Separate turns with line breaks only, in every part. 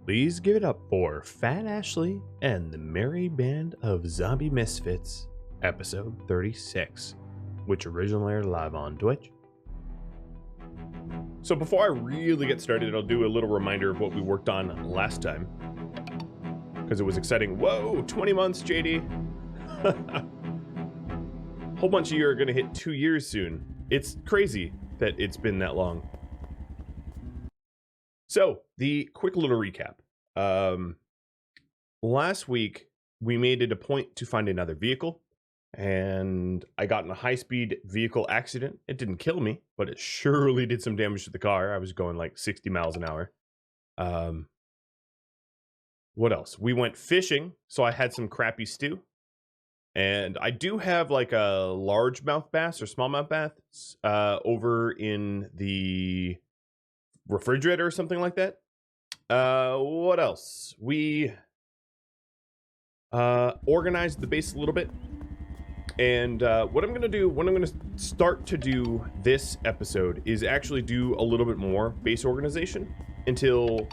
Please give it up for Fat Ashley and the Merry Band of Zombie Misfits, episode 36, which originally aired live on Twitch. So before I really get started, I'll do a little reminder of what we worked on last time, because it was exciting. Whoa, 20 months, JD. Whole bunch of you are going to hit 2 years soon. It's crazy that it's been that long. So, the quick little recap. Last week, we made it a point to find another vehicle, and I got in a high-speed vehicle accident. It didn't kill me, but it surely did some damage to the car. I was going like 60 miles an hour. What else? We went fishing, so I had some crappy stew. And I do have like a largemouth bass or smallmouth bass over in the refrigerator or something like that. What else? We organized the base a little bit. And what I'm going to start to do this episode is actually do a little bit more base organization until,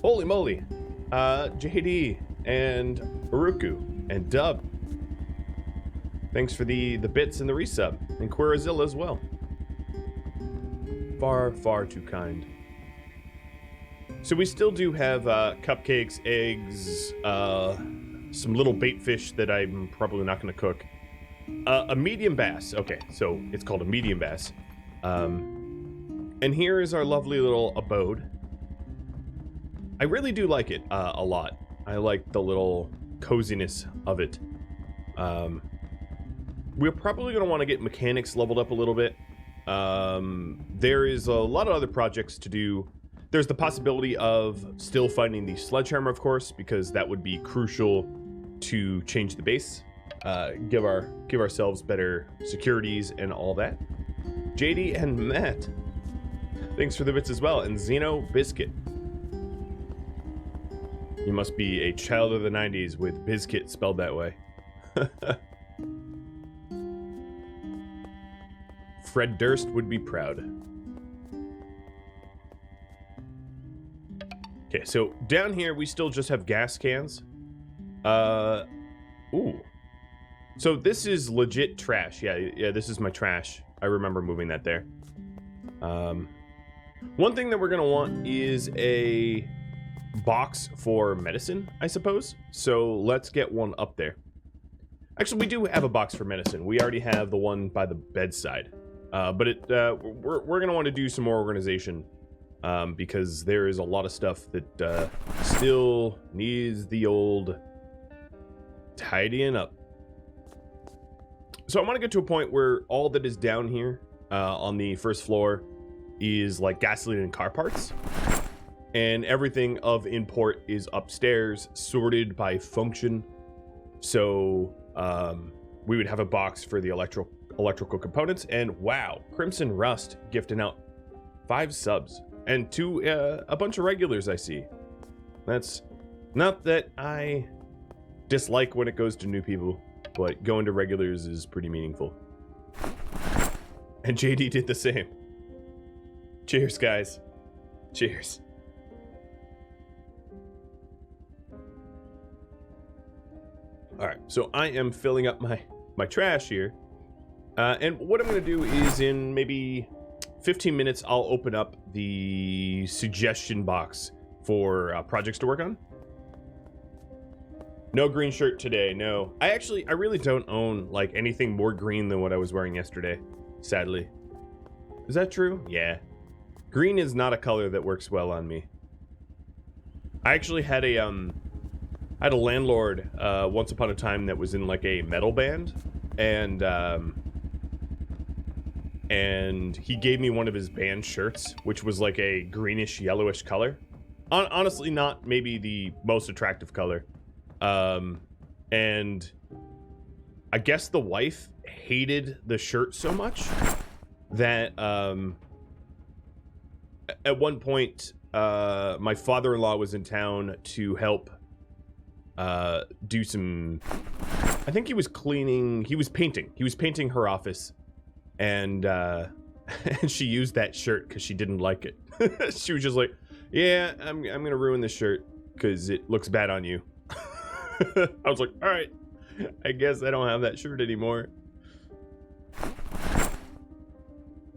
holy moly, JD and Uruku and Dub. Thanks for the bits and the resub, and Queerazilla as well. Far, far too kind. So we still do have cupcakes, eggs, some little bait fish that I'm probably not going to cook. A medium bass. Okay, so it's called a medium bass. And here is our lovely little abode. I really do like it a lot. I like the little coziness of it. We're probably going to want to get mechanics leveled up a little bit. There is a lot of other projects to do. There's the possibility of still finding the sledgehammer, of course, because that would be crucial to change the base. Give ourselves better securities and all that. JD and Matt, thanks for the bits as well. And Zeno Biscuit. You must be a child of the 90s with Biscuit spelled that way. Fred Durst would be proud. Okay, so down here we still just have gas cans. Ooh. So this is legit trash. Yeah, this is my trash. I remember moving that there. One thing that we're gonna want is a box for medicine, I suppose. So let's get one up there. Actually, we do have a box for medicine. We already have the one by the bedside. But we're gonna want to do some more organization because there is a lot of stuff that still needs the old tidying up. So I want to get to a point where all that is down here on the first floor is like gasoline and car parts, and everything of import is upstairs, sorted by function. So we would have a box for the electrical components. And wow, Crimson Rust gifting out 5 subs and a bunch of regulars I see. That's not that I dislike when it goes to new people, but going to regulars is pretty meaningful. And JD did the same. Cheers, guys. Cheers. All right, so I am filling up my trash here. And what I'm going to do is in maybe 15 minutes, I'll open up the suggestion box for projects to work on. No green shirt today, no. I really don't own like anything more green than what I was wearing yesterday, sadly. Is that true? Yeah. Green is not a color that works well on me. I actually had a landlord once upon a time that was in like a metal band, and he gave me one of his band shirts, which was like a greenish yellowish color. Honestly, not maybe the most attractive color. And I guess the wife hated the shirt so much that at one point my father-in-law was in town to help do some, I think he was painting her office, and and she used that shirt because she didn't like it. She was just like, Yeah, I'm gonna ruin this shirt because it looks bad on you. I was like, all right, I guess I don't have that shirt anymore.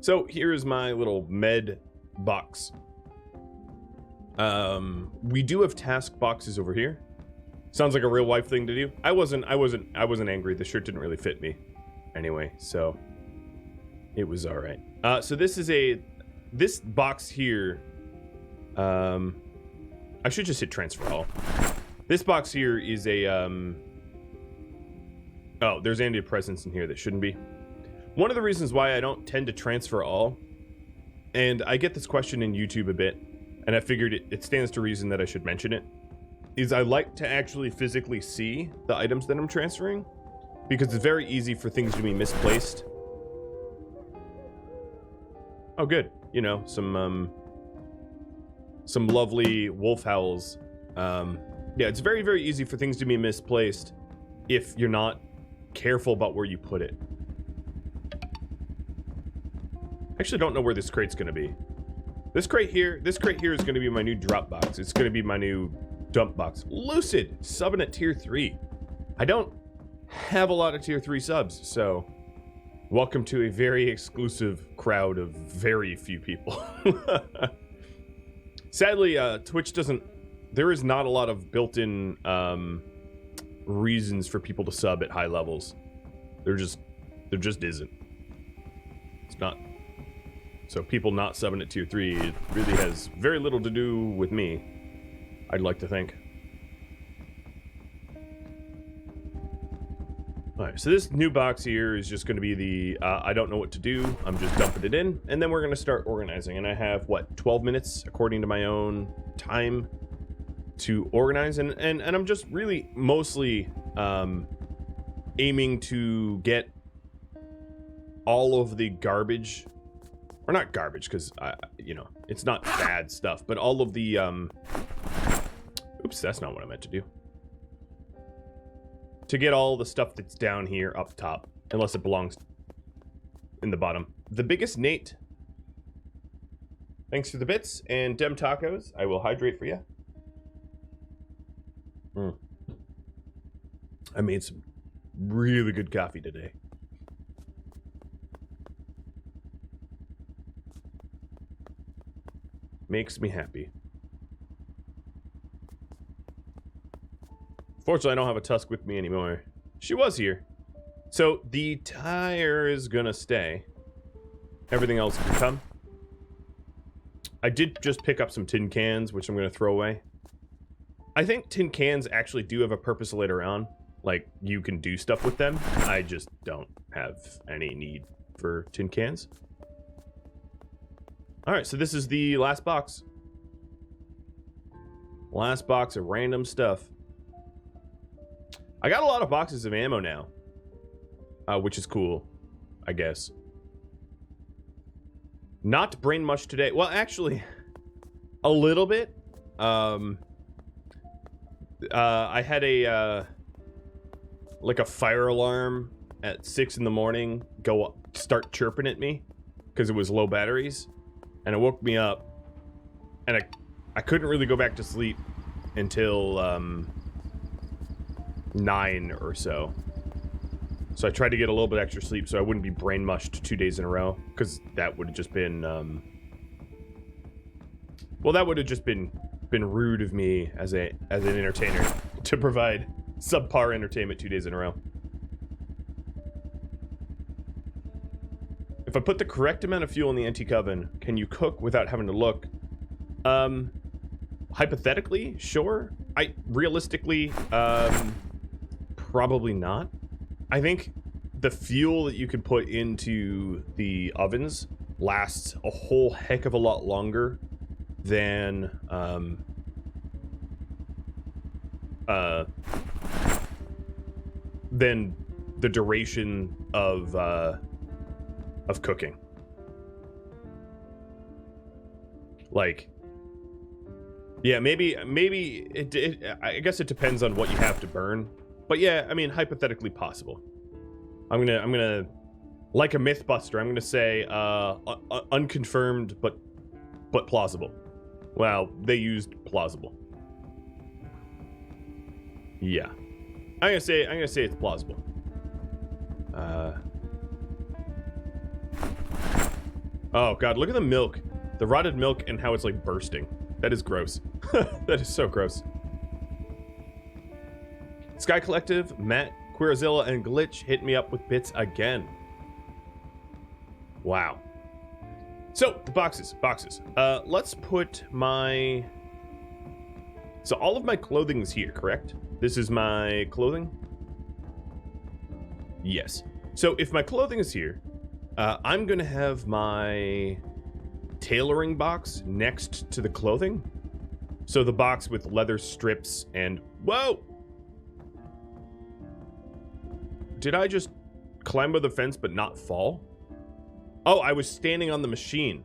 So here's my little med box. We do have task boxes over here. Sounds like a real life thing to do. I wasn't angry. The shirt didn't really fit me anyway, so it was all right. So this box here. I should just hit transfer all. This box here is a oh, there's antidepressants in here that shouldn't be. One of the reasons why I don't tend to transfer all, and I get this question in YouTube a bit, and I figured it stands to reason that I should mention it, is I like to actually physically see the items that I'm transferring, because it's very easy for things to be misplaced. Oh, good. You know, some lovely wolf howls. Yeah, it's very, very easy for things to be misplaced if you're not careful about where you put it. I actually don't know where this crate's gonna be. This crate here is gonna be my new drop box. It's gonna be my new dump box. Lucid, subbing at tier 3. I don't have a lot of tier 3 subs, so welcome to a very exclusive crowd of very few people. Sadly, Twitch doesn't... There is not a lot of built-in reasons for people to sub at high levels. There just isn't. It's not. So people not subbing at tier 3, it really has very little to do with me, I'd like to think. Alright, so this new box here is just going to be the, I don't know what to do, I'm just dumping it in, and then we're going to start organizing, and I have, what, 12 minutes, according to my own time, to organize, and I'm just really mostly aiming to get all of the garbage, or not garbage, because, you know, it's not bad stuff, but all of the, oops, that's not what I meant to do. To get all the stuff that's down here up top, unless it belongs in the bottom. The biggest Nate, thanks for the bits, and Dem Tacos, I will hydrate for you. I made some really good coffee today. Makes me happy. Fortunately, I don't have a Tusk with me anymore. She was here. So, the tire is gonna stay. Everything else can come. I did just pick up some tin cans, which I'm gonna throw away. I think tin cans actually do have a purpose later on. Like, you can do stuff with them. I just don't have any need for tin cans. Alright, so this is the last box. Last box of random stuff. I got a lot of boxes of ammo now. Which is cool, I guess. Not brain mush today. Well, actually, a little bit. I had a, like a fire alarm at 6 in the morning go up, start chirping at me because it was low batteries. And it woke me up. And I couldn't really go back to sleep until, 9 or so. So I tried to get a little bit extra sleep so I wouldn't be brain mushed 2 days in a row, because that would have just been well, that would have just been rude of me as an entertainer to provide subpar entertainment 2 days in a row. If I put the correct amount of fuel in the anti-coven, can you cook without having to look? Hypothetically, sure. Realistically, probably not. I think the fuel that you could put into the ovens lasts a whole heck of a lot longer than the duration of cooking. Like, yeah, maybe I guess it depends on what you have to burn. But yeah, I mean, hypothetically possible. I'm gonna, like a Mythbuster, I'm gonna say unconfirmed but plausible. Well, they used plausible. Yeah. I'm gonna say it's plausible. Oh god, look at the milk. The rotted milk and how it's like bursting. That is gross. That is so gross. Sky Collective, Matt, Queerzilla, and Glitch hit me up with bits again. Wow. So, the boxes. Let's put my... So all of my clothing is here, correct? This is my clothing? Yes. So if my clothing is here, I'm gonna have my tailoring box next to the clothing. So the box with leather strips and... Whoa! Did I just climb over the fence but not fall? Oh, I was standing on the machine.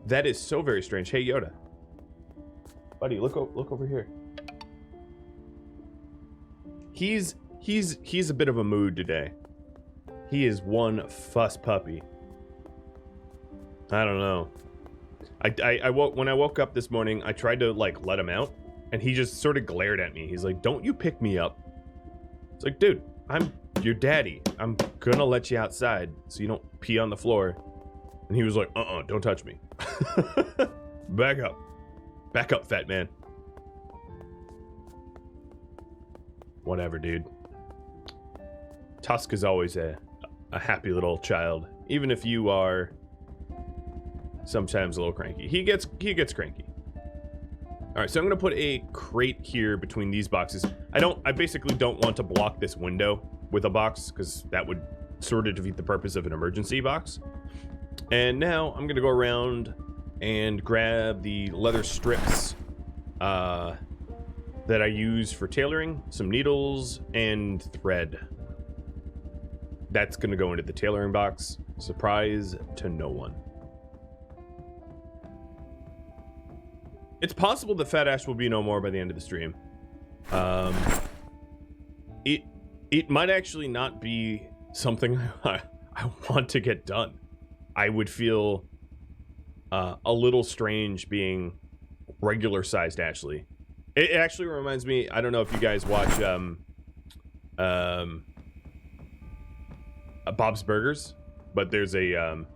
That is so very strange. Hey, Yoda. Buddy, look over here. He's a bit of a mood today. He is one fuss puppy. I don't know. When I woke up this morning, I tried to like let him out, and he just sort of glared at me. He's like, "Don't you pick me up?" It's like, dude, I'm your daddy. I'm gonna let you outside so you don't pee on the floor. And he was like, don't touch me. Back up, fat man. Whatever, dude. Tusk is always a happy little child, even if you are sometimes a little cranky. He gets cranky. All right, so I'm gonna put a crate here between these boxes. I basically don't want to block this window with a box because that would sort of defeat the purpose of an emergency box. And now I'm gonna go around and grab the leather strips that I use for tailoring, some needles, and thread. That's gonna go into the tailoring box. Surprise to no one. It's possible that Fat Ash will be no more by the end of the stream. It might actually not be something I want to get done. I would feel a little strange being regular-sized Ashley. It actually reminds me, I don't know if you guys watch Bob's Burgers, but there's a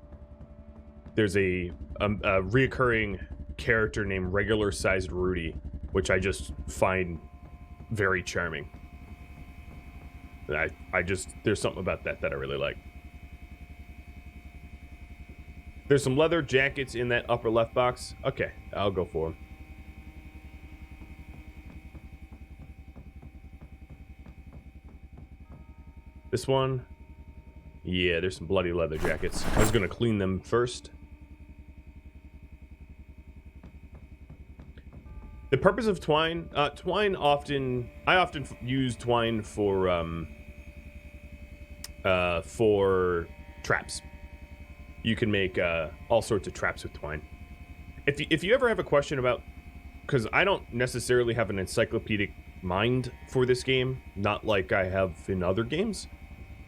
reoccurring character named regular-sized Rudy, which I just find very charming. There's something about that I really like. There's some leather jackets in that upper left box. Okay, I'll go for them. This one. Yeah, there's some bloody leather jackets. I was gonna clean them first. The purpose of twine, I often use twine for traps. You can make all sorts of traps with twine. If you ever have a question about, because I don't necessarily have an encyclopedic mind for this game, not like I have in other games,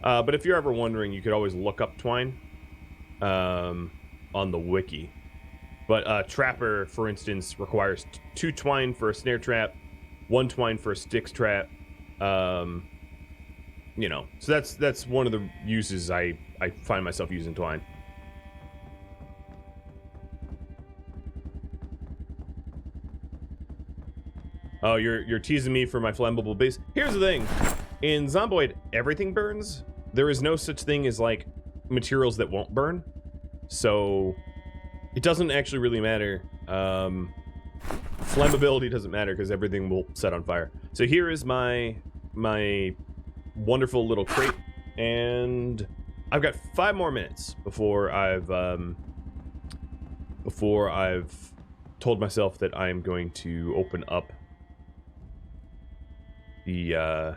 but if you're ever wondering, you could always look up twine on the wiki. But Trapper, for instance, requires 2 twine for a snare trap, 1 twine for a sticks trap. You know, so that's one of the uses I find myself using twine. Oh, you're teasing me for my flammable base. Here's the thing. In Zomboid, everything burns. There is no such thing as, like, materials that won't burn. So, it doesn't actually really matter. Flammability doesn't matter because everything will set on fire. So here is my wonderful little crate. And I've got 5 more minutes before I've told myself that I am going to open up the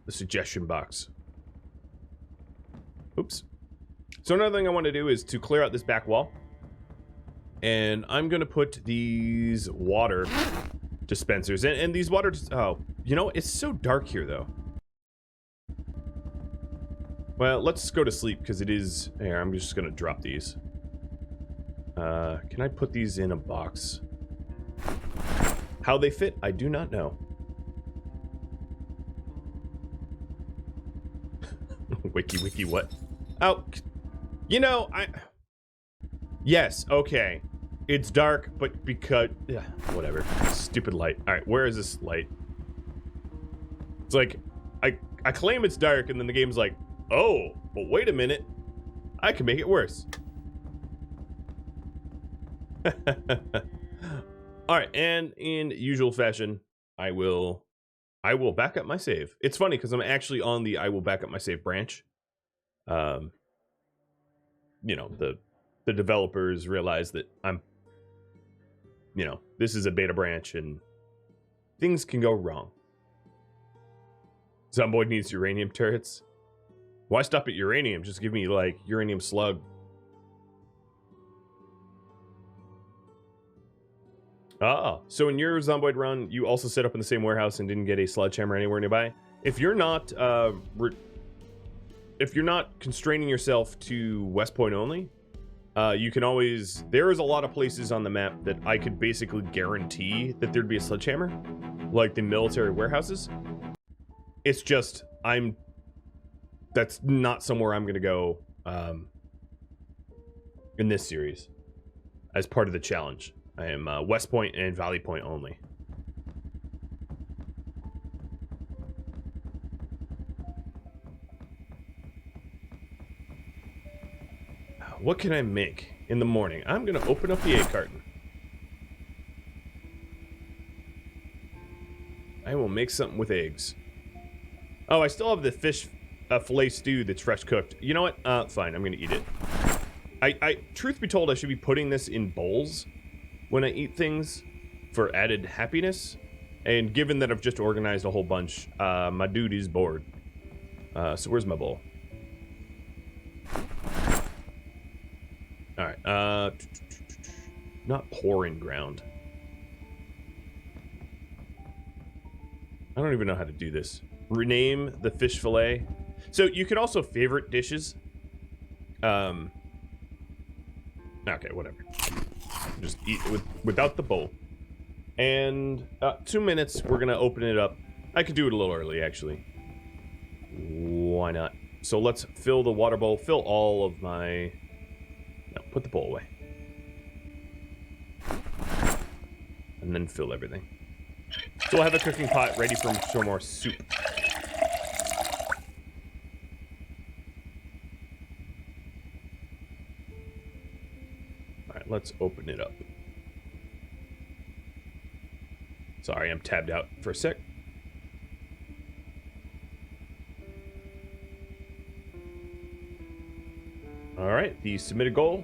suggestion box. Oops. So another thing I want to do is to clear out this back wall. And I'm going to put these water dispensers in. And these water... Oh, you know, it's so dark here, though. Well, let's go to sleep, because it is... Here, I'm just going to drop these. Can I put these in a box? How they fit, I do not know. Wiki, what? Oh, you know, yes, okay. It's dark, but because... Yeah, whatever. Stupid light. Alright, where is this light? It's like, I claim it's dark, and then the game's like, oh, but wait a minute. I can make it worse. Alright, and in usual fashion, I will back up my save. It's funny, because I'm actually on the I will back up my save branch. You know, the developers realize that I'm, you know, this is a beta branch, and things can go wrong. Zomboid needs uranium turrets. Why stop at uranium? Just give me, like, uranium slug. Ah, so in your Zomboid run, you also set up in the same warehouse and didn't get a sledgehammer anywhere nearby? If you're not, constraining yourself to West Point only, you can always... There is a lot of places on the map that I could basically guarantee that there'd be a sledgehammer, like the military warehouses. It's just, that's not somewhere I'm going to go in this series as part of the challenge. I am West Point and Valley Point only. What can I make in the morning? I'm going to open up the egg carton. I will make something with eggs. Oh, I still have the fish filet stew that's fresh cooked. You know what? Fine. I'm going to eat it. Truth be told, I should be putting this in bowls when I eat things for added happiness. And given that I've just organized a whole bunch, my dude is bored. So where's my bowl? Alright, not pouring ground. I don't even know how to do this. Rename the fish fillet. So you could also favorite dishes. Okay, whatever. Just eat it without the bowl. And 2 minutes, we're gonna open it up. I could do it a little early, actually. Why not? So let's fill the water bowl. Fill all of my... No, put the bowl away. And then fill everything. So we'll have a cooking pot ready for some more soup. Alright, let's open it up. Sorry, I'm tabbed out for a sec. Alright, the submitted goal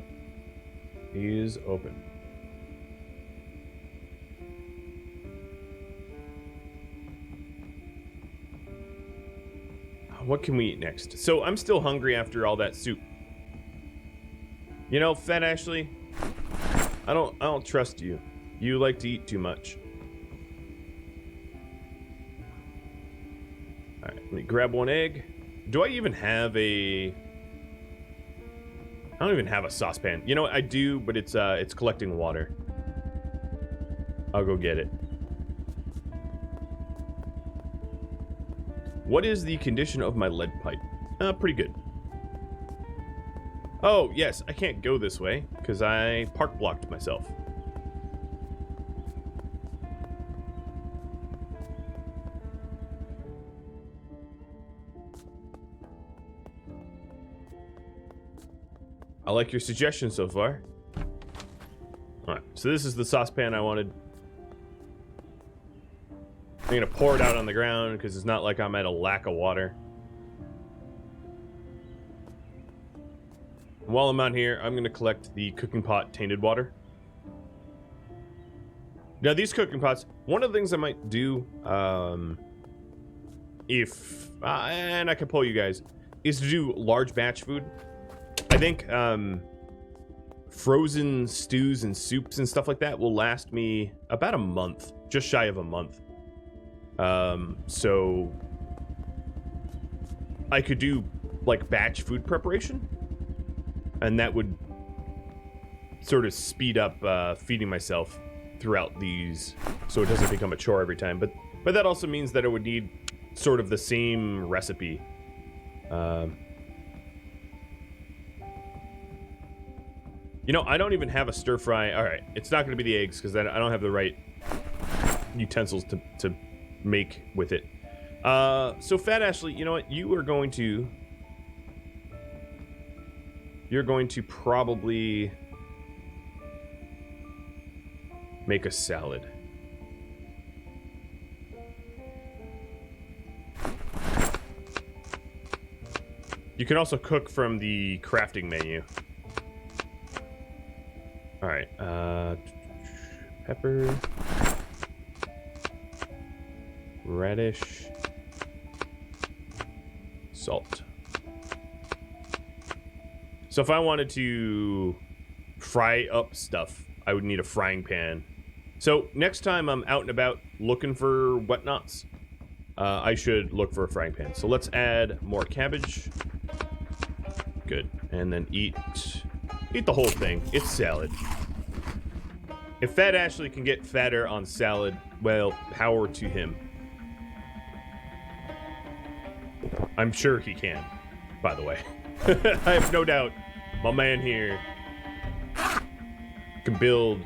is open. What can we eat next? So I'm still hungry after all that soup. You know, Fat Ashley, I don't trust you. You like to eat too much. Alright, let me grab one egg. Do I even have a... I don't even have a saucepan. You know what? I do, but it's collecting water. I'll go get it. What is the condition of my lead pipe? Pretty good. Oh, yes, I can't go this way because I park blocked myself. I like your suggestion so far. Alright, so this is the saucepan I wanted. I'm gonna pour it out on the ground because it's not like I'm at a lack of water. While I'm out here, I'm gonna collect the cooking pot tainted water. Now these cooking pots, one of the things I might do, if, and I can pull you guys, is to do large batch food. I think frozen stews and soups and stuff like that will last me about a month, just shy of a month. So I could do like batch food preparation, and that would sort of speed up feeding myself throughout these, so it doesn't become a chore every time. But that also means that I would need sort of the same recipe. You know, I don't even have a stir fry. All right, it's not going to be the eggs because I don't have the right utensils to make with it. So Fat Ashley, you know what? You're going to probably make a salad. You can also cook from the crafting menu. All right, pepper, radish, salt. So if I wanted to fry up stuff, I would need a frying pan. So next time I'm out and about looking for whatnots, I should look for a frying pan. So let's add more cabbage. Good. And then eat the whole thing. It's salad. If Fat Ashley can get fatter on salad, well, power to him. I'm sure he can, by the way. I have no doubt my man here can build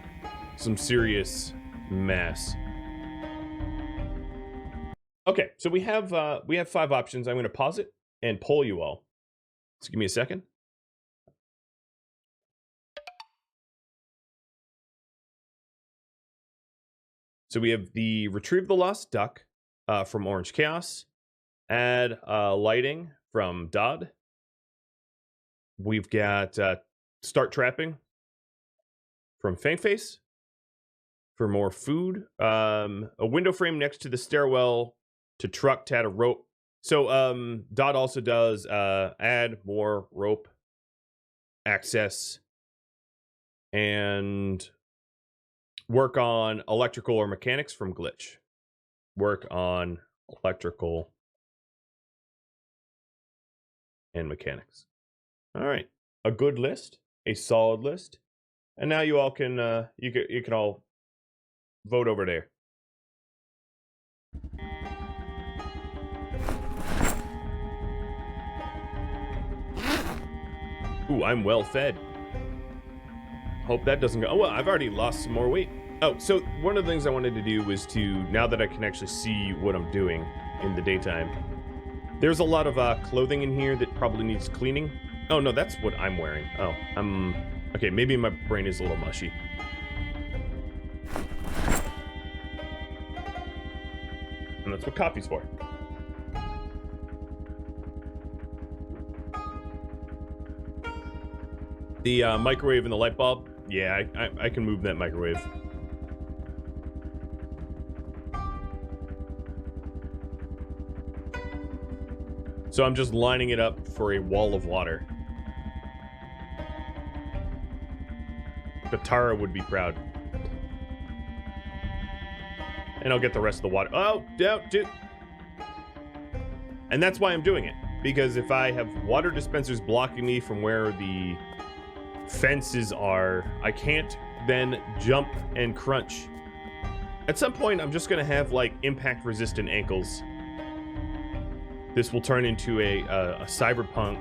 some serious mass. Okay, so we have 5 options. I'm going to pause it and poll you all. So give me a second. So we have the Retrieve the Lost Duck from Orange Chaos. Add lighting from Dodd. We've got Start Trapping from Fangface for more food. A window frame next to the stairwell to truck to add a rope. So Dodd also does add more rope access and work on electrical or mechanics from Glitch. Work on electrical and mechanics. All right, a good list, a solid list, and now you all can you can all vote over there. Ooh, I'm well fed. Hope that doesn't go. Oh well, I've already lost some more weight. Oh, so one of the things I wanted to do was to, now that I can actually see what I'm doing in the daytime, there's a lot of clothing in here that probably needs cleaning. Oh no, that's what I'm wearing. Oh, okay, maybe my brain is a little mushy. And that's what coffee's for. The microwave and the light bulb, yeah, I can move that microwave. So I'm just lining it up for a wall of water. Katara would be proud. And I'll get the rest of the water. Oh, dude. And that's why I'm doing it. Because if I have water dispensers blocking me from where the fences are, I can't then jump and crunch. At some point, I'm just going to have, like, impact-resistant ankles. This will turn into a cyberpunk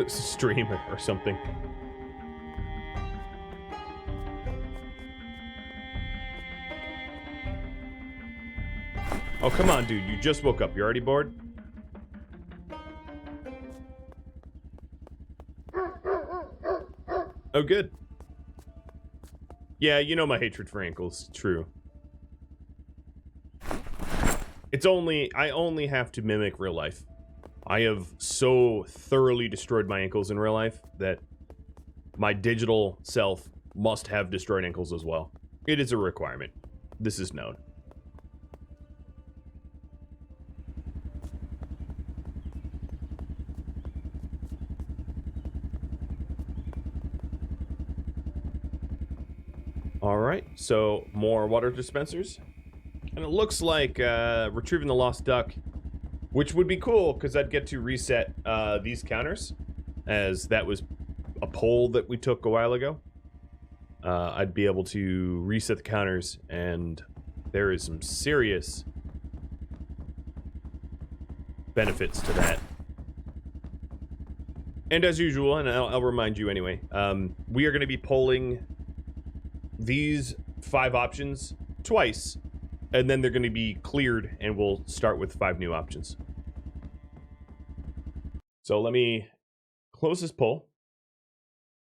stream or something. Oh, come on, dude. You just woke up. You're already bored? Oh, good. Yeah, you know my hatred for ankles. True. I only have to mimic real life. I have so thoroughly destroyed my ankles in real life that my digital self must have destroyed ankles as well. It is a requirement. This is known. Alright, so more water dispensers. And it looks like retrieving the lost duck, which would be cool because I'd get to reset these counters, as that was a a poll that we took a while ago, I'd be able to reset the counters, and there is some serious benefits to that. And as usual, and I'll remind you anyway, we are going to be polling these 5 options twice, and then they're going to be cleared, and we'll start with 5 new options. So let me close this poll,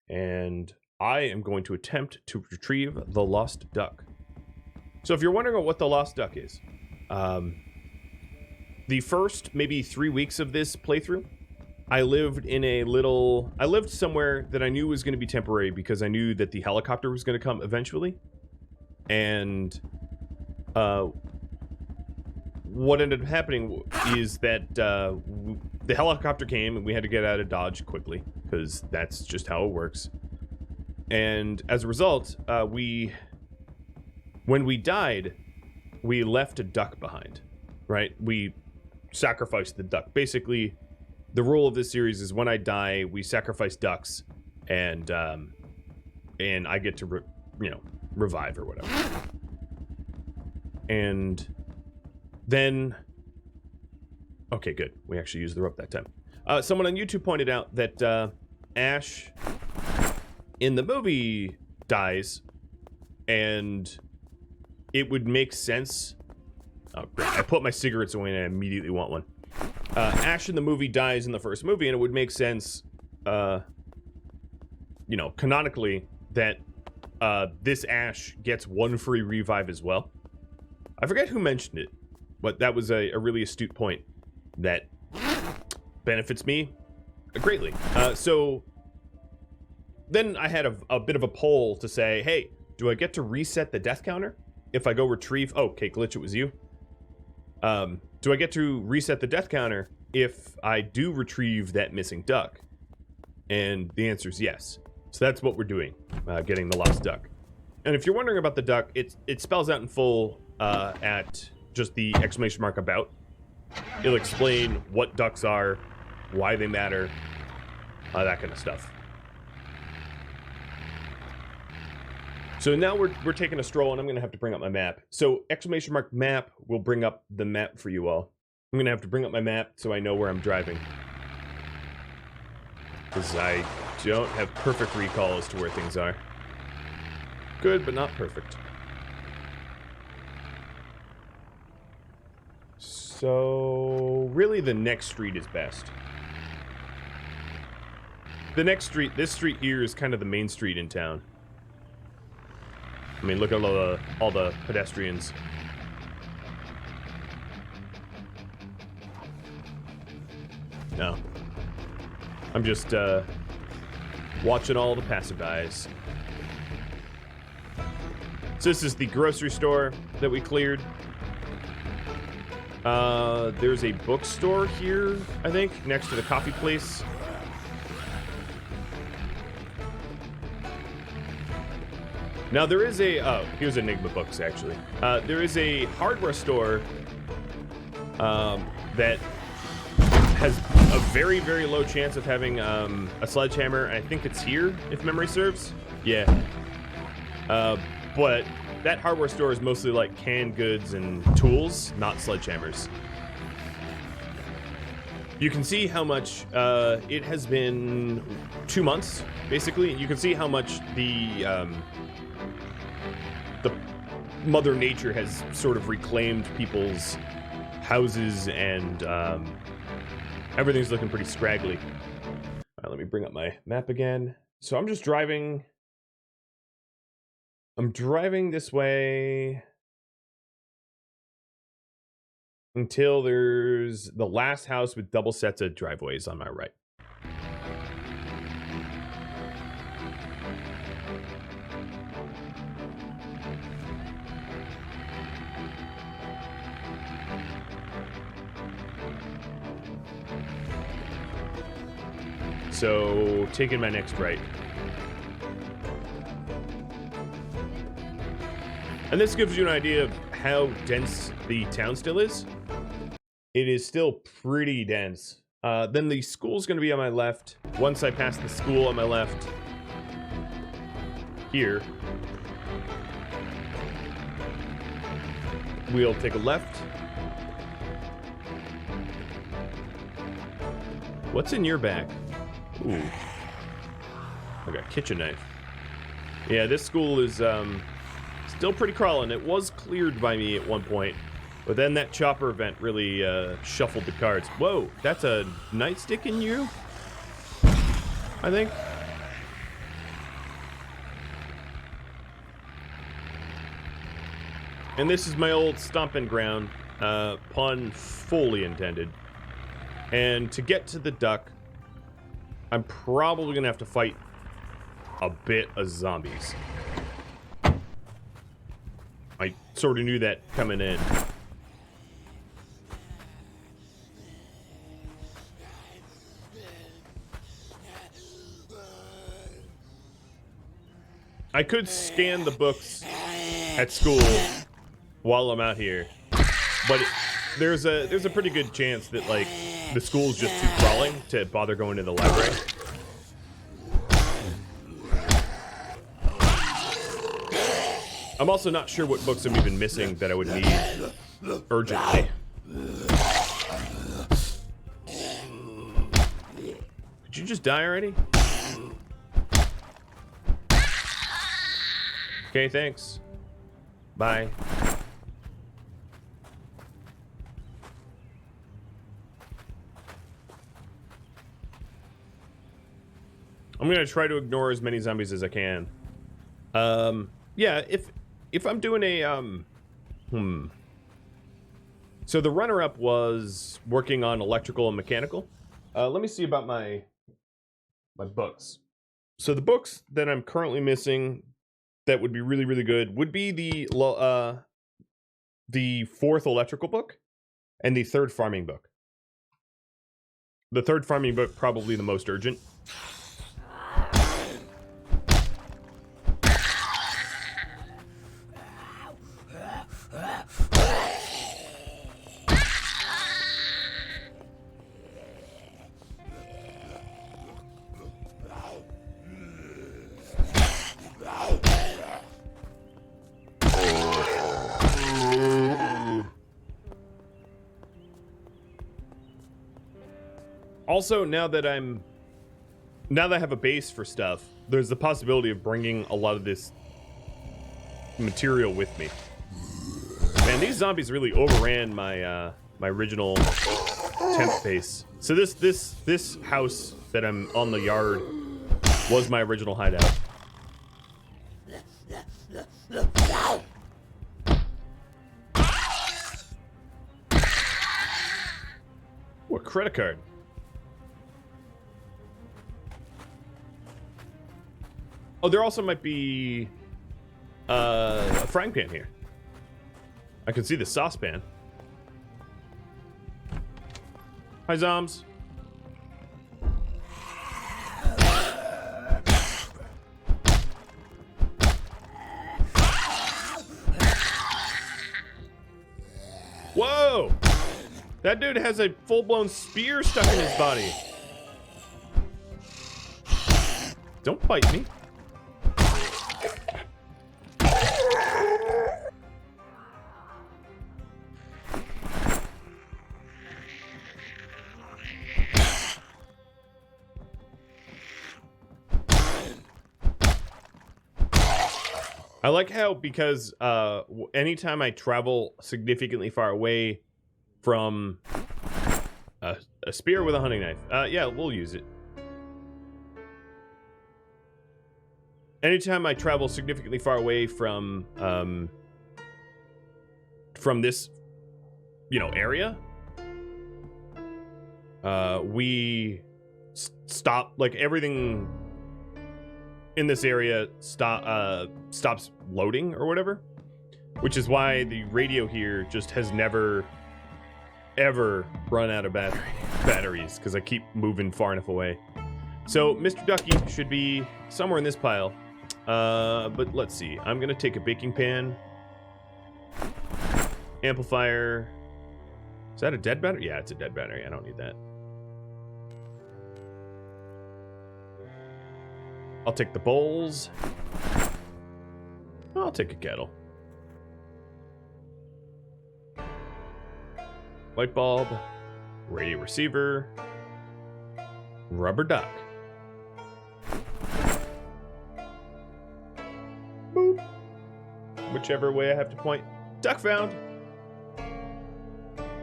and I am going to attempt to retrieve the lost duck. So if you're wondering what the lost duck is, the first maybe 3 weeks of this playthrough, I lived somewhere that I knew was going to be temporary because I knew that the helicopter was going to come eventually. And what ended up happening is that the helicopter came and we had to get out of Dodge quickly because that's just how it works. And as a result, when we died, we left a duck behind, right? We sacrificed the duck. Basically, the rule of this series is when I die, we sacrifice ducks, and I get to, revive or whatever. And then, okay, good. We actually used the rope that time. Someone on YouTube pointed out that Ash in the movie dies, and it would make sense. Oh, great. I put my cigarettes away and I immediately want one. Ash in the movie dies in the first movie, and it would make sense, canonically, that this Ash gets 1 free revive as well. I forget who mentioned it, but that was a really astute point that benefits me greatly. So then I had a bit of a poll to say, hey, do I get to reset the death counter if I go retrieve... Oh, okay, Glitch, it was you. Do I get to reset the death counter if I do retrieve that missing duck? And the answer is yes. So that's what we're doing, getting the lost duck. And if you're wondering about the duck, it spells out in full at just the exclamation mark about. It'll explain what ducks are, why they matter, that kind of stuff. So now we're taking a stroll, and I'm going to have to bring up my map. So exclamation mark map will bring up the map for you all. I'm going to have to bring up my map so I know where I'm driving. Because I don't have perfect recall as to where things are. Good, but not perfect. So really the next street is best. The next street, this street here is kind of the main street in town. I mean, look at all the pedestrians. No. I'm just watching all the passerbys. So this is the grocery store that we cleared. There's a bookstore here, I think, next to the coffee place. Now there is a, oh, here's Enigma books actually. There is a hardware store that has a very, very low chance of having a sledgehammer. I think it's here, if memory serves. Yeah. But that hardware store is mostly like canned goods and tools, not sledgehammers. You can see how much it has been 2 months, basically. You can see how much the Mother Nature has sort of reclaimed people's houses, and everything's looking pretty scraggly. All right, let me bring up my map again. So I'm just driving. I'm driving this way until there's the last house with double sets of driveways on my right. So, taking my next right. And this gives you an idea of how dense the town still is. It is still pretty dense. Then the school's going to be on my left. Once I pass the school on my left, here, we'll take a left. What's in your bag? Ooh. I got a kitchen knife. Yeah, this school is still pretty crawling. It was cleared by me at one point, but then that chopper event really shuffled the cards. Whoa, that's a nightstick in you? I think. And this is my old stomping ground, pun fully intended. And to get to the duck, I'm probably gonna have to fight a bit of zombies. I sort of knew that coming in. I could scan the books at school while I'm out here, but there's a pretty good chance that like the school's just too crawling to bother going to the library. I'm also not sure what books I'm even missing that I would need urgently. Could you just die already? Okay, thanks. Bye. I'm gonna try to ignore as many zombies as I can. Yeah, if I'm doing a So the runner-up was working on electrical and mechanical. Let me see about my books. So the books that I'm currently missing that would be really, really good would be the fourth electrical book and the third farming book. The third farming book probably the most urgent. Also, now that I have a base for stuff, there's the possibility of bringing a lot of this material with me. Man, these zombies really overran my my original temp base. So this house that I'm on the yard was my original hideout. Ooh, a credit card. Oh, there also might be a frying pan here. I can see the saucepan. Hi, zombs. Whoa! That dude has a full-blown spear stuck in his body. Don't bite me. I like how, because anytime I travel significantly far away from a spear with a hunting knife, yeah, we'll use it. Anytime I travel significantly far away from this, area, we stop, like, everything in this area stops loading or whatever, which is why the radio here just has never ever run out of batteries, because I keep moving far enough away. So Mr. Ducky should be somewhere in this pile, but let's see. I'm gonna take a baking pan, amplifier. Is that a dead battery? Yeah, it's a dead battery. I don't need that. I'll take the bowls. I'll take a kettle. Light bulb. Radio receiver. Rubber duck. Boop. Whichever way I have to point. Duck found.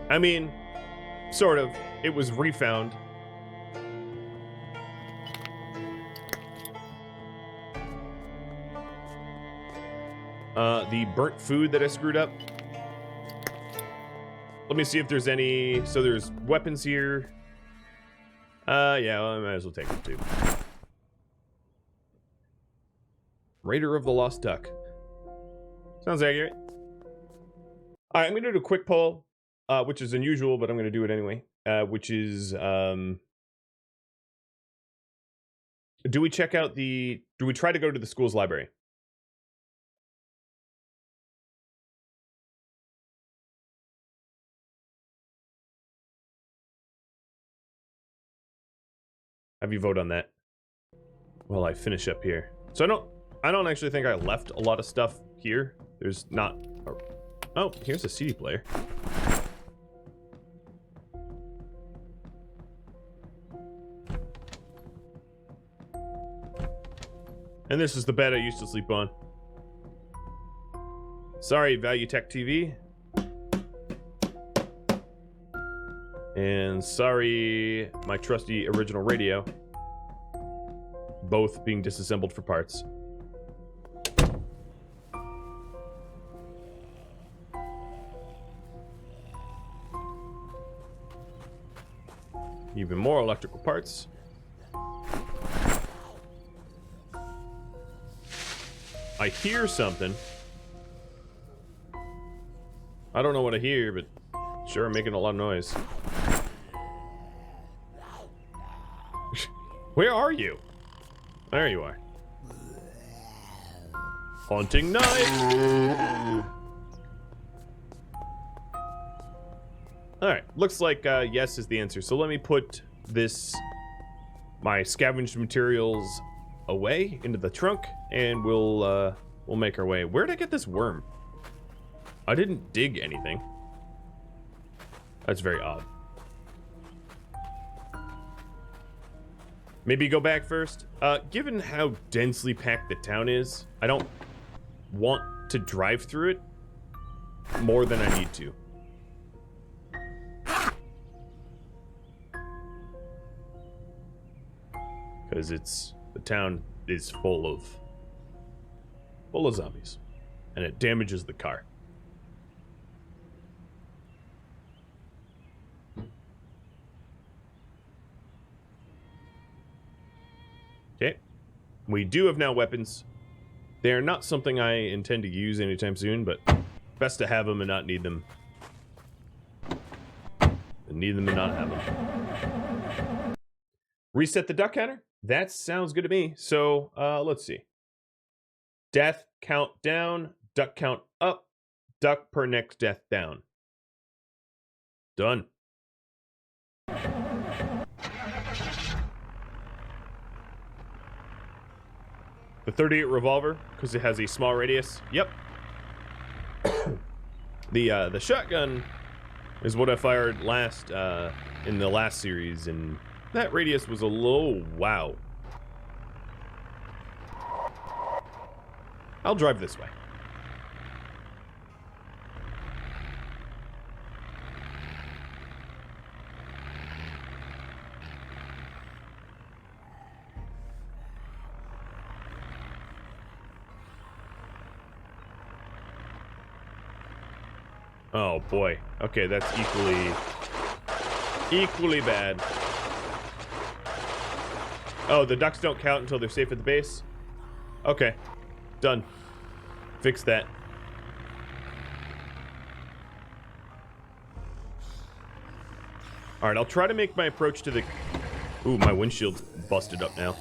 I mean, sort of. It was refound. The burnt food that I screwed up. Let me see if there's any. So there's weapons here. Yeah, well, I might as well take them too. Raider of the Lost Duck. Sounds accurate. All right, I'm gonna do a quick poll, which is unusual, but I'm gonna do it anyway. Which is, do we check out the? Do we try to go to the school's library? Have you vote on that? Well, I finish up here. So I don't actually think I left a lot of stuff here. There's not. Oh, here's a CD player. And this is the bed I used to sleep on. Sorry, Value Tech TV. And sorry, my trusty original radio. Both being disassembled for parts. Even more electrical parts. I hear something. I don't know what I hear, but sure, I'm making a lot of noise. Where are you? There you are. Haunting night. Alright, looks like yes is the answer. So let me put my scavenged materials away into the trunk, and we'll make our way. Where did I get this worm? I didn't dig anything. That's very odd. Maybe go back first. Given how densely packed the town is, I don't want to drive through it more than I need to. Because the town is full of zombies, and it damages the car. Okay, we do have now weapons. They are not something I intend to use anytime soon, but best to have them and not need them. Need them and not have them. Reset the duck counter? That sounds good to me. So, let's see. Death count down, duck count up, duck per next death down. Done. The 38 revolver, because it has a small radius. Yep. The shotgun is what I fired last in the last series, and that radius was a low. Wow. I'll drive this way. Oh boy. Okay, that's equally bad. Oh, the ducks don't count until they're safe at the base? Okay. Done. Fix that. Alright, I'll try to make my approach to the... Ooh, my windshield's busted up now.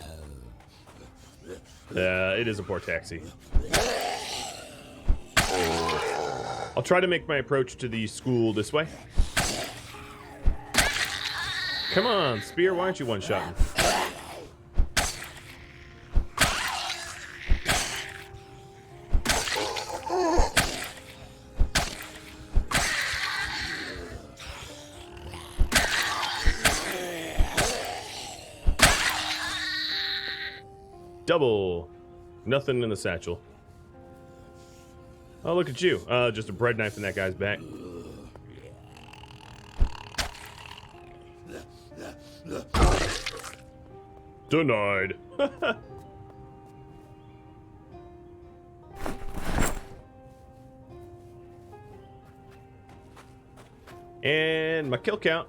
It is a poor taxi. I'll try to make my approach to the school this way. Come on, Spear, why aren't you one-shotting? double. Nothing in the satchel. Oh, look at you. Just a bread knife in that guy's back. Denied. And my kill count.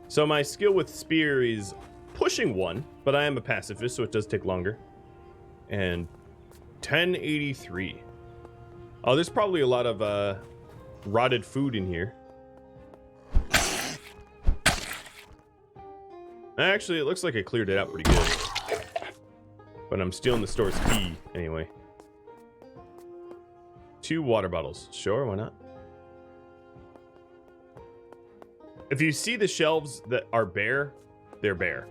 So my skill with spear is pushing 1, but I am a pacifist, so it does take longer. And 1083. Oh, there's probably a lot of rotted food in here. Actually, it looks like I cleared it out pretty good. But I'm stealing the store's key anyway. 2 water bottles. Sure, why not? If you see the shelves that are bare, they're bare.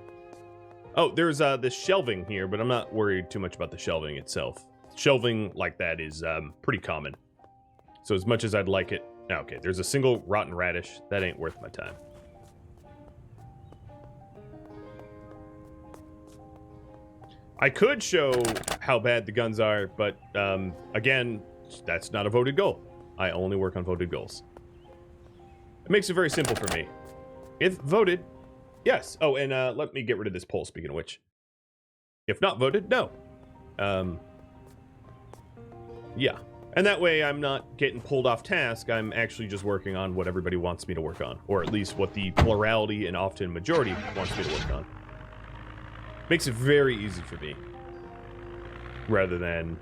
Oh, there's this shelving here, but I'm not worried too much about the shelving itself. Shelving like that is pretty common. So as much as I'd like it... Okay, there's a single rotten radish. That ain't worth my time. I could show how bad the guns are, but again, that's not a voted goal. I only work on voted goals. It makes it very simple for me. If voted, yes. Oh, and let me get rid of this poll, speaking of which. If not voted, no. Yeah. And that way I'm not getting pulled off task. I'm actually just working on what everybody wants me to work on. Or at least what the plurality and often majority wants me to work on. Makes it very easy for me. Rather than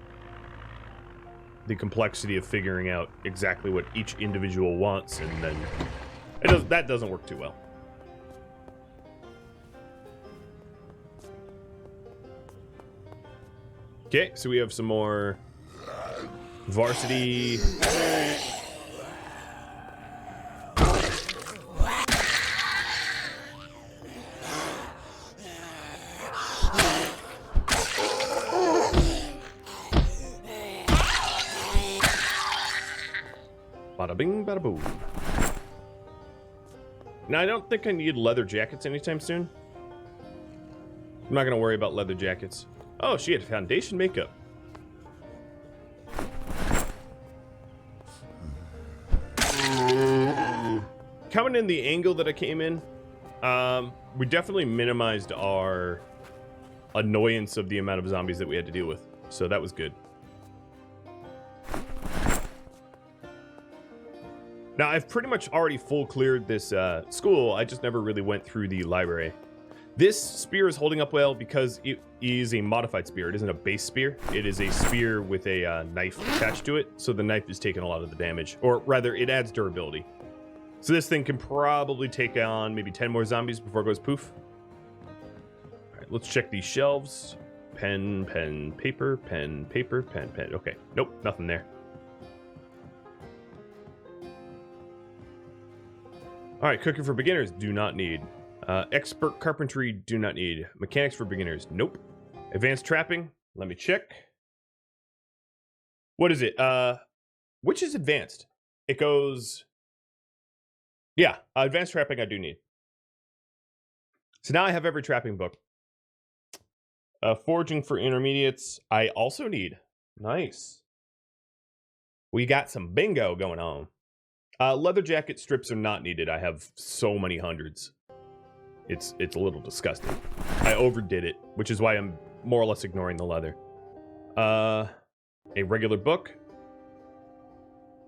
the complexity of figuring out exactly what each individual wants, and then that doesn't work too well. Okay, so we have some more varsity. Bada bing, bada boom. Now, I don't think I need leather jackets anytime soon. I'm not going to worry about leather jackets. Oh, she had foundation makeup. Coming in the angle that I came in, we definitely minimized our annoyance of the amount of zombies that we had to deal with. So that was good. Now, I've pretty much already full cleared this school. I just never really went through the library. This spear is holding up well because it is a modified spear. It isn't a base spear. It is a spear with a knife attached to it. So the knife is taking a lot of the damage. Or rather, it adds durability. So this thing can probably take on maybe 10 more zombies before it goes poof. All right, let's check these shelves. Pen, pen, paper, pen, paper, pen, pen. Okay, nope, nothing there. All right, cooking for beginners, do not need. Expert carpentry, do not need. Mechanics for beginners, nope. Advanced trapping, let me check. What is it? Which is advanced? It goes... Yeah, advanced trapping I do need. So now I have every trapping book. Foraging for intermediates, I also need. Nice. We got some bingo going on. Leather jacket strips are not needed. I have so many hundreds. It's a little disgusting. I overdid it, which is why I'm more or less ignoring the leather. A regular book.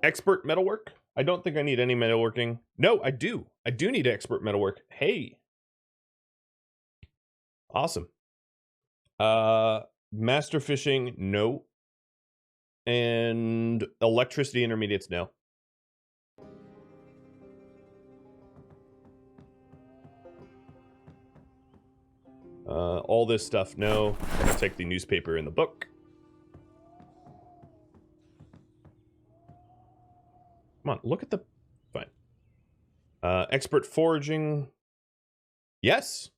Expert metalwork. I don't think I need any metalworking. No, I do. I do need expert metalwork. Hey. Awesome. Master fishing, no. And electricity intermediates, no. All this stuff, no. I'll take the newspaper in the book. Come on, look at the... Fine. Expert foraging. Yes.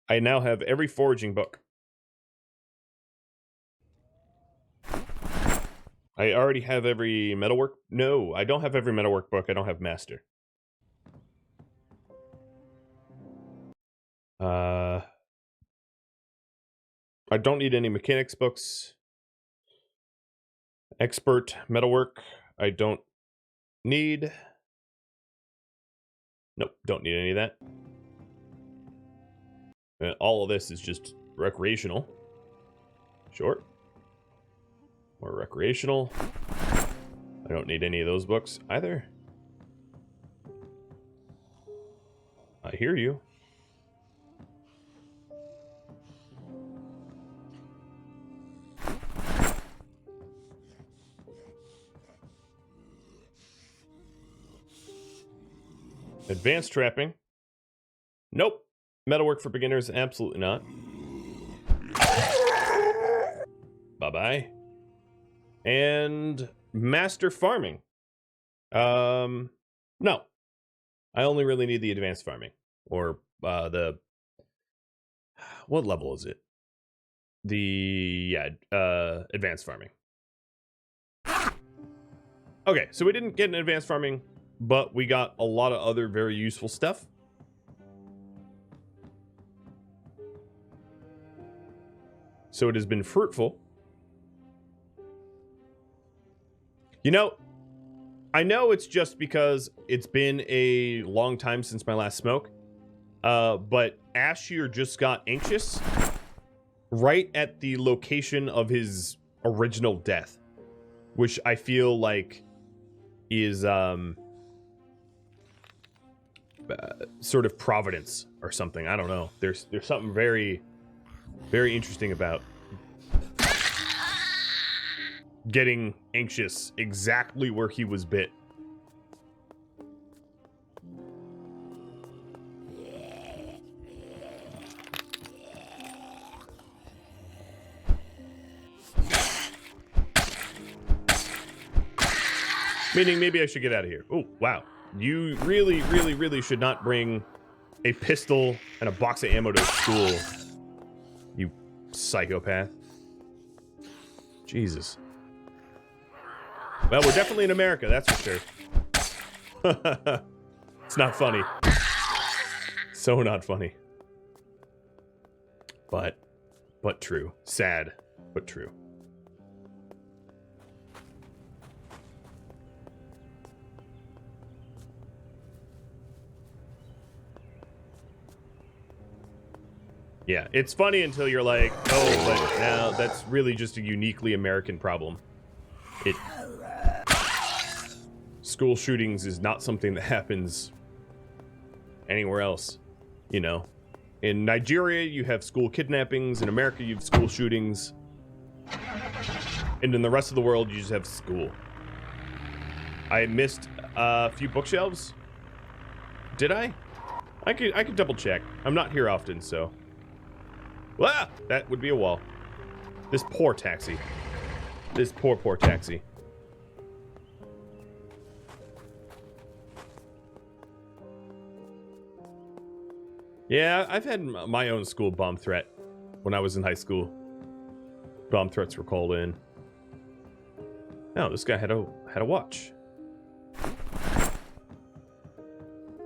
I now have every foraging book. I already have every metalwork. No, I don't have every metalwork book. I don't have master. I don't need any mechanics books. Expert metalwork. I don't need. Nope, don't need any of that. All of this is just recreational. Sure. More recreational. I don't need any of those books either. I hear you. Advanced trapping. Nope. Metalwork for beginners, absolutely not. Bye-bye. And master farming. No. I only really need the advanced farming. Or the... What level is it? The... Yeah, advanced farming. Okay, so we didn't get an advanced farming, but we got a lot of other very useful stuff. So it has been fruitful. You know, I know it's just because it's been a long time since my last smoke, but Ashier just got anxious right at the location of his original death, which I feel like is sort of providence or something. I don't know. There's something very, very interesting about getting anxious exactly where he was bit. Meaning maybe I should get out of here. Oh, wow. You really, really, really should not bring a pistol and a box of ammo to school. You psychopath. Jesus. Well, we're definitely in America, that's for sure. It's not funny. So not funny. But true. Sad, but true. Yeah, it's funny until you're like, oh, but now that's really just a uniquely American problem. School shootings is not something that happens anywhere else, you know. In Nigeria, you have school kidnappings. In America, you have school shootings. And in the rest of the world, you just have school. I missed a few bookshelves. Did I? I could double check. I'm not here often, so. Ah, that would be a wall. This poor taxi. This poor taxi. Yeah, I've had my own school bomb threat when I was in high school. Bomb threats were called in. No, this guy had a watch.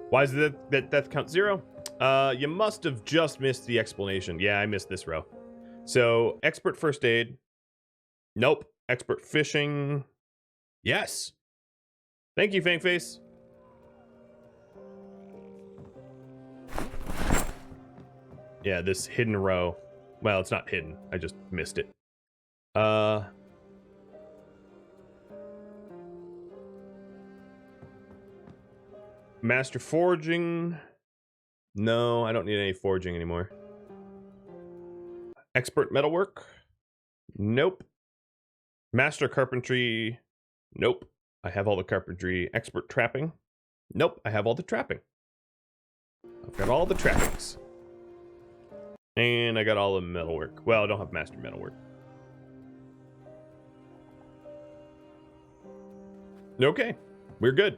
Why is that death count 0? You must have just missed the explanation. Yeah, I missed this row. So, expert first aid. Nope. Expert fishing. Yes. Thank you, Fangface. Yeah, this hidden row. Well, it's not hidden. I just missed it. Master forging. No, I don't need any forging anymore. Expert metalwork. Nope. Master carpentry. Nope. I have all the carpentry. Expert trapping. Nope. I have all the trapping. I've got all the trappings. And I got all the metalwork. Well, I don't have master metalwork. Okay. We're good.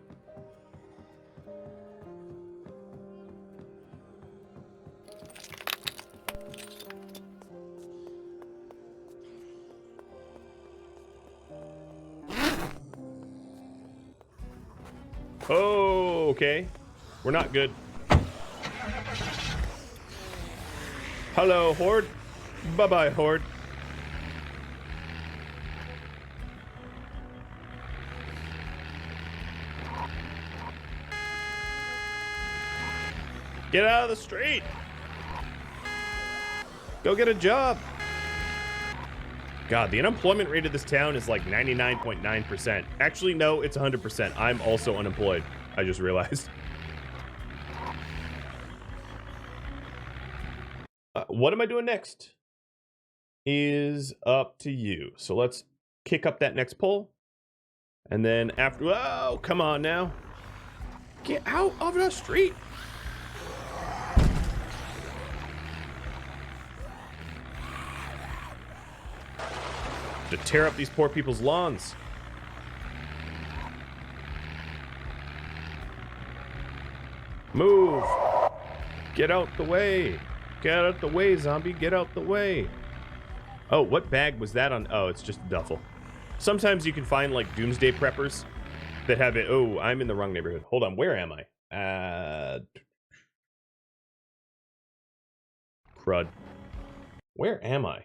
Oh, okay. We're not good. Hello, Horde. Bye-bye, Horde. Get out of the street. Go get a job. God, the unemployment rate of this town is like 99.9%. Actually, no, it's 100%. I'm also unemployed. I just realized. What am I doing next? Is up to you. So let's kick up that next pole. And then after... Oh, come on now. Get out of the street. To tear up these poor people's lawns. Move. Get out the way. Get out the way, zombie. Get out the way. Oh, what bag was that on? Oh, it's just a duffel. Sometimes you can find like doomsday preppers that have it. Oh, I'm in the wrong neighborhood. Hold on. Where am I? Crud. Where am I?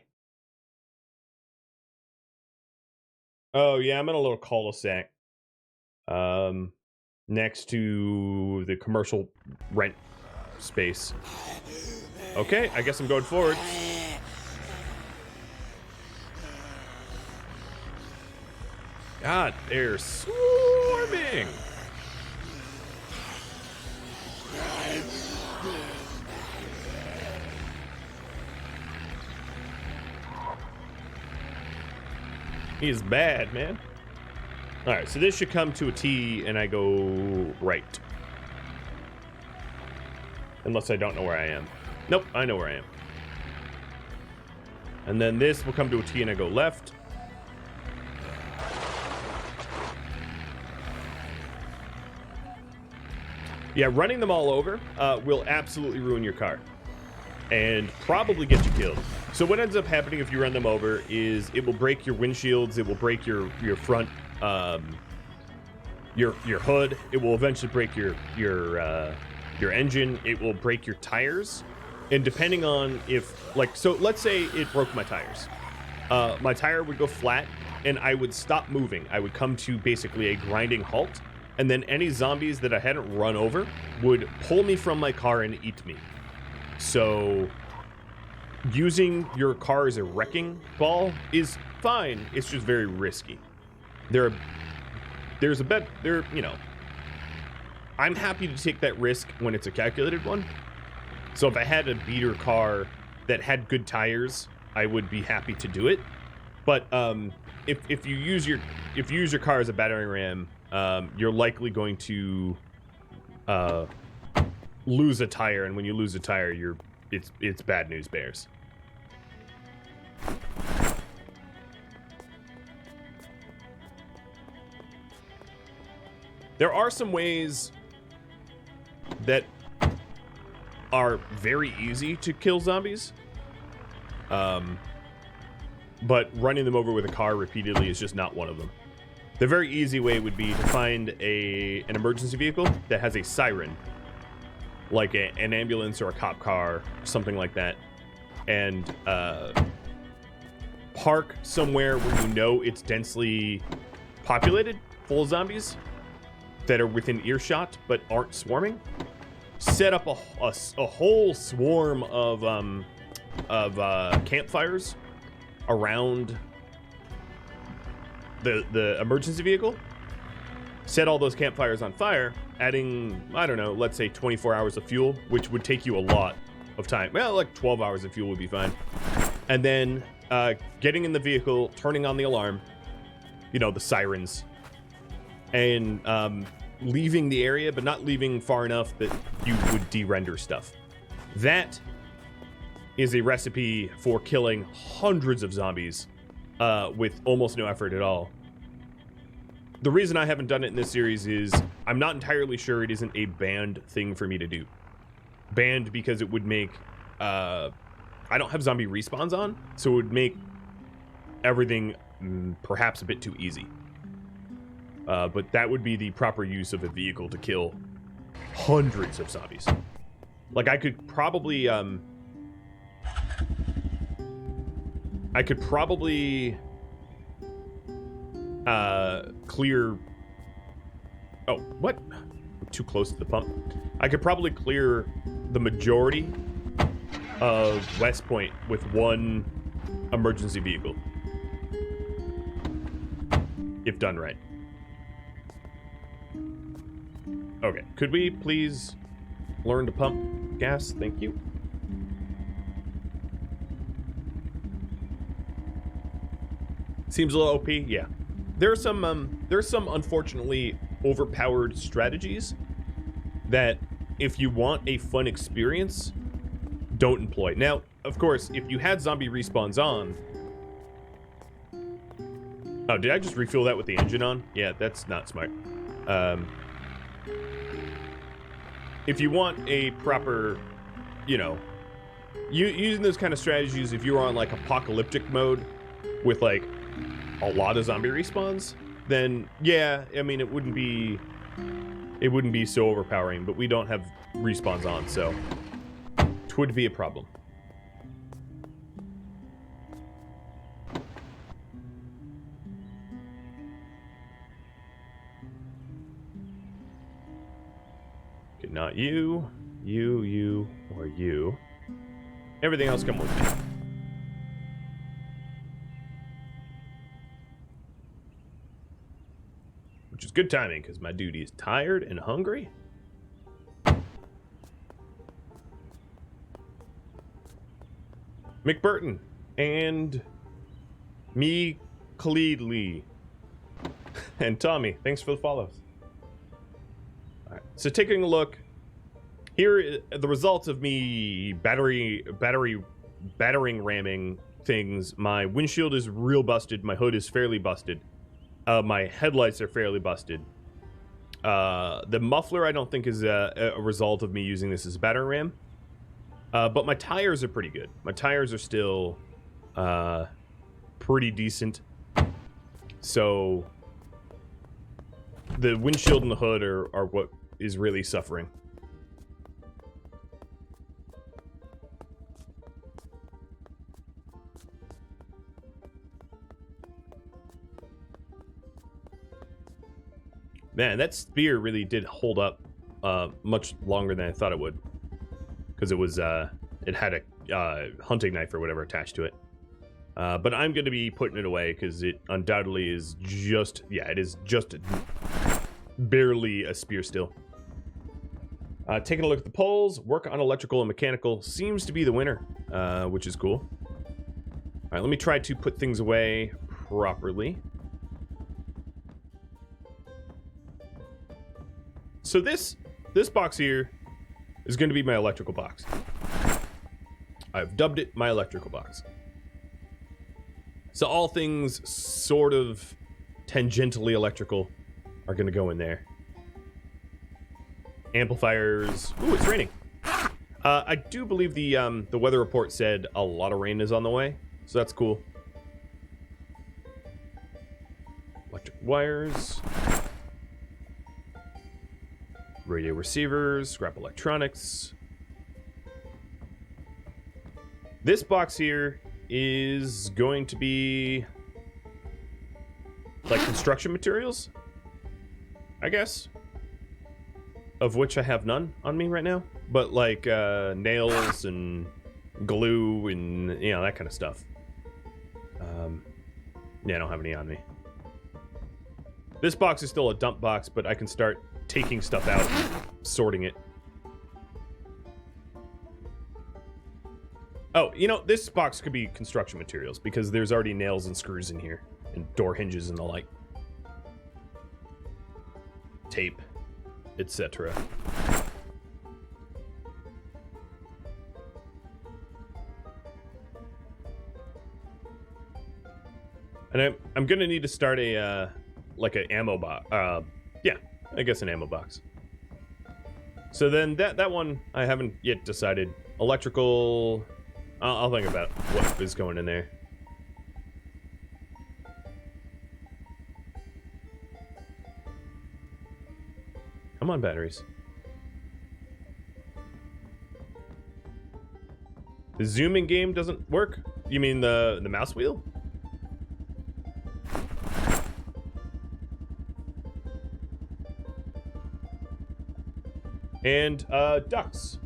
Oh, yeah, I'm in a little cul-de-sac. Next to the commercial rent space. Okay, I guess I'm going forward. God, they're swarming. He's bad, man. All right, so this should come to a T, and I go right. Unless I don't know where I am. Nope, I know where I am. And then this will come to a T, and I go left. Yeah, running them all over will absolutely ruin your car. And probably get you killed. So what ends up happening if you run them over is it will break your windshields, it will break your front, your hood, it will eventually break your engine, it will break your tires, and depending on if, like, so let's say it broke my tires. My tire would go flat, and I would stop moving. I would come to basically a grinding halt, and then any zombies that I hadn't run over would pull me from my car and eat me. So using your car as a wrecking ball is fine. It's just very risky. You know, I'm happy to take that risk when it's a calculated one. So if I had a beater car that had good tires, I would be happy to do it. But if you use your car as a battering ram, you're likely going to lose a tire, and when you lose a tire, it's bad news bears. There are some ways that are very easy to kill zombies, but running them over with a car repeatedly is just not one of them. The very easy way would be to find an emergency vehicle that has a siren, like an ambulance or a cop car, something like that, and park somewhere where you know it's densely populated, full of zombies that are within earshot but aren't swarming. Set up a whole swarm of campfires around the emergency vehicle. Set all those campfires on fire, adding, I don't know, let's say 24 hours of fuel, which would take you a lot of time. Well, like 12 hours of fuel would be fine. And then getting in the vehicle, turning on the alarm, you know, the sirens, and leaving the area, but not leaving far enough that you would de-render stuff. That is a recipe for killing hundreds of zombies with almost no effort at all. The reason I haven't done it in this series is I'm not entirely sure it isn't a banned thing for me to do. Banned because it would make... I don't have zombie respawns on, so it would make everything perhaps a bit too easy. But that would be the proper use of a vehicle to kill hundreds of zombies. Like, I could probably I could probably clear... Oh, what? I'm too close to the pump. I could probably clear the majority of West Point with one emergency vehicle. If done right. Okay, could we please learn to pump gas? Thank you. Seems a little OP, yeah. There's some unfortunately overpowered strategies that, if you want a fun experience, don't employ. Now, of course, if you had zombie respawns on... Oh, did I just refill that with the engine on? Yeah, that's not smart. If you want a proper, you know, using those kind of strategies, if you're on like apocalyptic mode with like a lot of zombie respawns, then yeah, I mean, it wouldn't be so overpowering, but we don't have respawns on, so it would be a problem. Okay, not you, you, or you. Everything else come with me. Which is good timing, because my dude is tired and hungry. McBurton and me, Khalid Lee. And Tommy, thanks for the follows. All right, so taking a look, here are the results of me battering ramming things. My windshield is real busted. My hood is fairly busted. My headlights are fairly busted. The muffler I don't think is a result of me using this as a battering ram. But my tires are pretty good. My tires are still pretty decent. So the windshield and the hood are what is really suffering. Man, that spear really did hold up much longer than I thought it would. Because it was, it had a hunting knife or whatever attached to it. But I'm going to be putting it away because it undoubtedly is just, yeah, it is just barely a spear still. Taking a look at the polls, work on electrical and mechanical seems to be the winner, which is cool. All right, let me try to put things away properly. So this box here is going to be my electrical box. I've dubbed it my electrical box. So all things sort of tangentially electrical are going to go in there. Amplifiers. Ooh, it's raining. I do believe the weather report said a lot of rain is on the way, so that's cool. Electric wires. Radio receivers, scrap electronics. This box here is going to be like construction materials, I guess, of which I have none on me right now, but like nails and glue and, you know, that kind of stuff. Yeah, I don't have any on me. This box is still a dump box, but I can start taking stuff out and sorting it. Oh, you know, this box could be construction materials because there's already nails and screws in here and door hinges and the like. Tape, etc. And I'm gonna need to start a like an ammo box. Yeah, I guess an ammo box. So then that one I haven't yet decided. Electrical. I'll think about what is going in there. Come on, batteries. The zooming game doesn't work? You mean the mouse wheel? And ducks.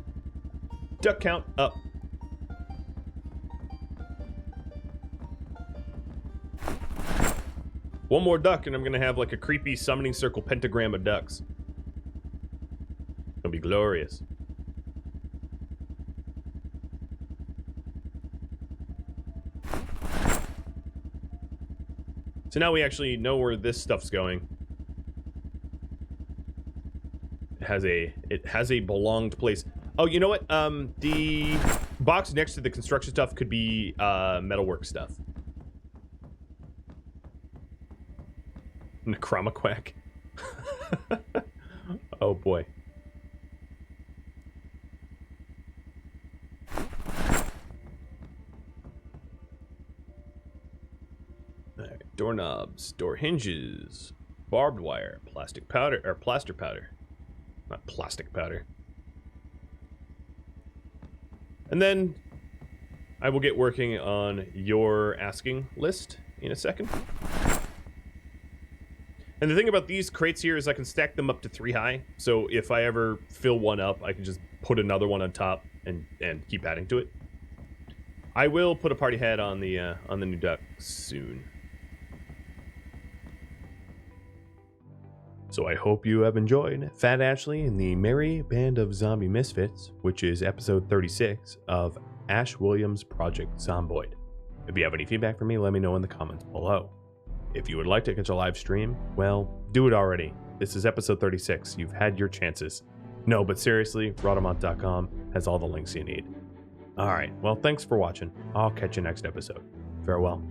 Duck count up. One more duck and I'm gonna have like a creepy summoning circle pentagram of ducks. It'll be glorious. So now we actually know where this stuff's going. It has a belonged place. Oh, you know what? The box next to the construction stuff could be metalwork stuff. Necromaquack. Oh boy. Alright, doorknobs, door hinges, barbed wire, plastic powder, or plaster powder. Not plastic powder. And then I will get working on your asking list in a second. And the thing about these crates here is I can stack them up to 3 high. So if I ever fill one up, I can just put another one on top and keep adding to it. I will put a party hat on the new duck soon. So I hope you have enjoyed Fat Ashley and the Merry Band of Zombie Misfits, which is episode 36 of Ash Williams' Project Zomboid. If you have any feedback for me, let me know in the comments below. If you would like to catch a live stream, well, do it already. This is episode 36. You've had your chances. No, but seriously, Rhadamant.com has all the links you need. Alright, well, thanks for watching. I'll catch you next episode. Farewell.